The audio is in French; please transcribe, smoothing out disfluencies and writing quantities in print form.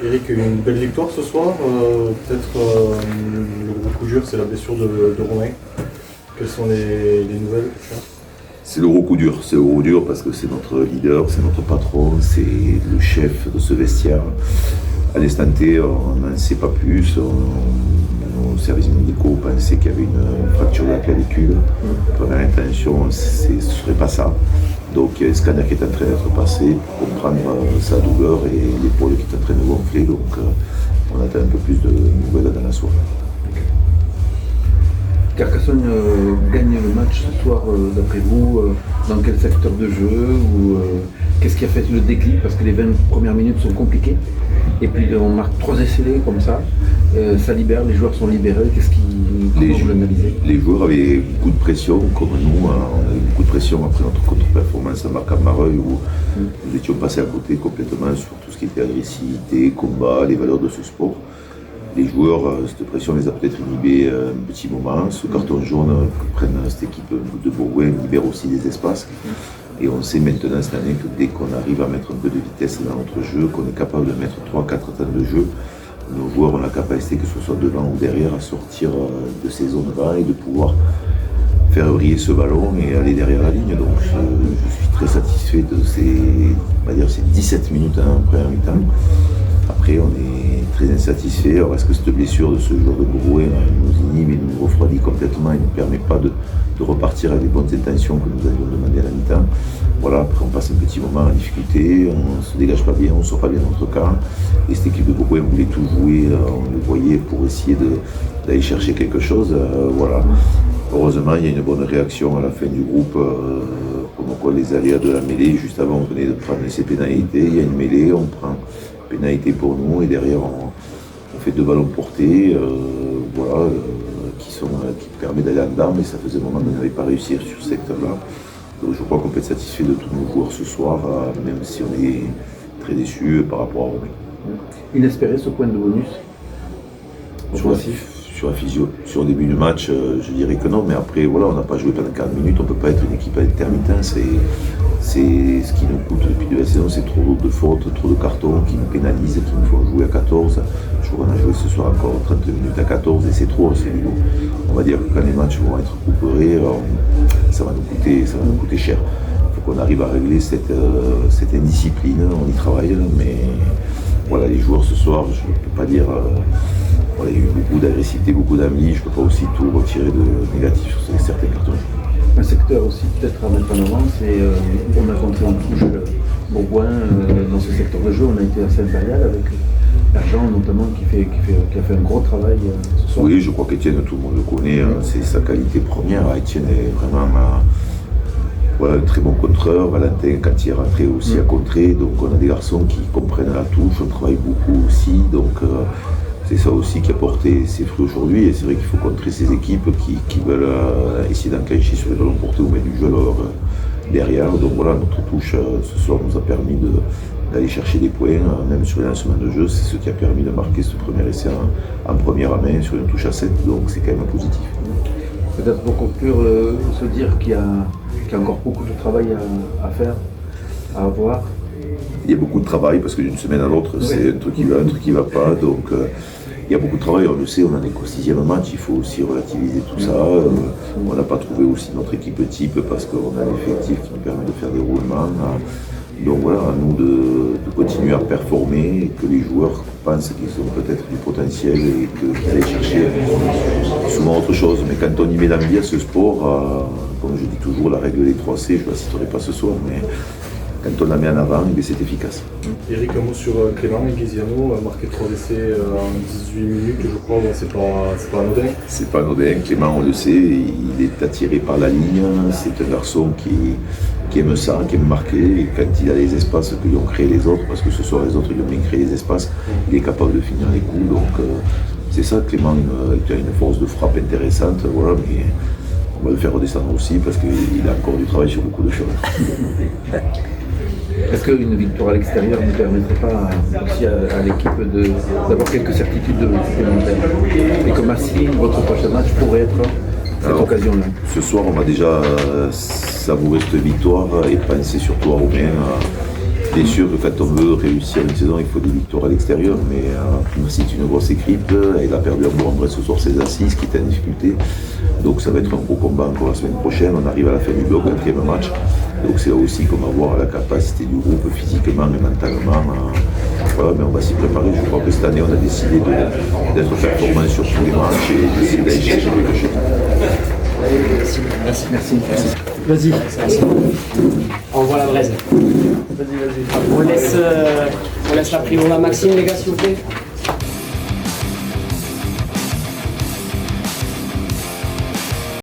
Eric, une belle victoire ce soir. Peut-être le gros coup dur, c'est la blessure de Romain. Quelles sont les nouvelles? C'est le gros coup dur. C'est le gros dur parce que c'est notre leader, c'est notre patron, c'est le chef de ce vestiaire. À l'instant T, on n'en sait pas plus. Nos services médicaux pensaient qu'il y avait une fracture de la clavicule. Première intention, ce ne serait pas ça. Donc il y a un scanner qui est en train d'être passé pour comprendre sa douleur et l'épaule qui est en train de gonfler. Donc on attend un peu plus de nouvelles dans la soirée. Carcassonne gagne le match ce soir, d'après vous, dans quel secteur de jeu ou qu'est-ce qui a fait le déclic? Parce que les 20 premières minutes sont compliquées. Et puis on marque 3 essais comme ça, ça libère, les joueurs sont libérés. Qu'est-ce qui vous l'analysez? Les joueurs avaient beaucoup de pression, comme nous, on avait beaucoup de pression après notre contre-performance à Marc-en-Mareuil où nous étions passés à côté complètement sur tout ce qui était agressivité, combat, les valeurs de ce sport. Les joueurs, cette pression les a peut-être inhibés un petit moment. Ce carton jaune que prenne cette équipe de Bourgoin libère aussi des espaces. Et on sait maintenant cette année que dès qu'on arrive à mettre un peu de vitesse dans notre jeu, qu'on est capable de mettre 3-4 temps de jeu, nos joueurs ont la capacité, que ce soit devant ou derrière, à sortir de ces zones-là et de pouvoir faire briller ce ballon et aller derrière la ligne. Donc je suis très satisfait de ces 17 minutes en première mi-temps. Après, on est très insatisfait. Alors, est-ce que cette blessure de ce joueur de Bourgoin nous inhibe et nous refroidit complètement et ne permet pas de repartir avec les bonnes intentions que nous avions demandé à la mi-temps? Voilà, après on passe un petit moment en difficulté, on ne se dégage pas bien, on ne sort pas bien de notre camp. Et cette équipe de Bourgoin voulait tout jouer, on le voyait pour essayer d'aller chercher quelque chose. Voilà. Heureusement, il y a une bonne réaction à la fin du groupe. Comme quoi les aléas de la mêlée, juste avant on venait de prendre ces pénalités, il y a une mêlée, on prend pénalité pour nous et derrière on fait 2 ballons portés qui permet d'aller en dedans, mais ça faisait un moment qu'on n'avait pas réussi sur ce secteur-là. Donc je crois qu'on peut être satisfait de tous nos joueurs ce soir, même si on est très déçus par rapport à Romain. Inespéré ce point de bonus sur la physio. Sur le début du match, je dirais que non, mais après voilà, on n'a pas joué pendant 40 minutes, on ne peut pas être une équipe à intermittence. C'est ce qui nous coûte depuis 2 saisons, c'est trop de fautes, trop de cartons qui nous pénalisent, qui nous font jouer à 14. Je crois qu'on a joué ce soir encore 30 minutes à 14 et c'est trop, c'est nouveau. On va dire que quand les matchs vont être couperés, ça va nous coûter cher. Il faut qu'on arrive à régler cette indiscipline, on y travaille, mais voilà, les joueurs ce soir, je ne peux pas dire. Il y a eu beaucoup d'agressivité, beaucoup d'amis, je ne peux pas aussi tout retirer de négatif sur certains cartons. Un secteur aussi peut-être à mettre en avant, c'est on a compté en touche Bourgoin dans ce secteur de jeu, on a été assez impérial avec Argent notamment qui a fait un gros travail ce soir. Oui, je crois qu'Étienne, tout le monde le connaît, c'est sa qualité première. Étienne est vraiment un très bon contreur. Valentin, quand il est rentré aussi à contrer, donc on a des garçons qui comprennent la touche, on travaille beaucoup aussi, donc c'est ça aussi qui a porté ses fruits aujourd'hui. Et c'est vrai qu'il faut contrer ces équipes qui veulent essayer d'enclencher sur les ballons portés ou mettre du jeu derrière. Donc voilà, notre touche ce soir nous a permis d'aller chercher des points, même sur les lancements de jeu. C'est ce qui a permis de marquer ce premier essai en première main sur une touche à 7. Donc c'est quand même positif. Peut-être pour conclure, se dire qu'il y a encore beaucoup de travail à faire, à avoir. Il y a beaucoup de travail parce que d'une semaine à l'autre, c'est un truc qui va, un truc qui ne va pas. Donc il y a beaucoup de travail, on le sait, on en est qu'au 6e match, il faut aussi relativiser tout ça. On n'a pas trouvé aussi notre équipe type parce qu'on a l'effectif qui nous permet de faire des roulements. Donc voilà, à nous de continuer à performer et que les joueurs pensent qu'ils ont peut-être du potentiel et qu'ils aillent chercher souvent autre chose. Mais quand on y met l'envie à ce sport, comme je dis toujours, la règle des 3C, je ne la citerai pas ce soir, mais quand on la met en avant, c'est efficace. Eric, un mot sur Clément Guiziano, a marqué 3 essais en 18 minutes, je crois, bon, c'est pas anodin. C'est pas anodin, Clément on le sait, il est attiré par la ligne, c'est un garçon qui aime ça, qui aime marquer, et quand il a les espaces que lui ont créé les autres, parce que ce soir les autres ils ont bien créé les espaces, il est capable de finir les coups, donc c'est ça, Clément il a une force de frappe intéressante, voilà, mais on va le faire redescendre aussi parce qu'il a encore du travail sur beaucoup de choses. Est-ce qu'une victoire à l'extérieur ne permettrait pas aussi à l'équipe d'avoir quelques certitudes supplémentaires? Et que Massy, votre prochain match, pourrait être cette occasion-là? Ce soir, on va déjà savourer cette victoire et penser surtout à Romain, Bien sûr que quand on veut réussir une saison, il faut des victoires à l'extérieur, mais c'est une grosse équipe. Elle a perdu à Bourg-en-Bresse ce soir 16-6, qui était en difficulté. Donc ça va être un gros combat encore la semaine prochaine. On arrive à la fin du bloc, 4e match. Donc c'est là aussi qu'on va voir la capacité du groupe physiquement et mentalement. Voilà, mais on va s'y préparer. Je crois que cette année, on a décidé d'être performant sur tous les matchs et d'essayer d'aller chercher quelque chose. Merci. Vas-y. Envoie la braise. Vas-y. On laisse la prime à Maxime, les gars, s'il vous plaît.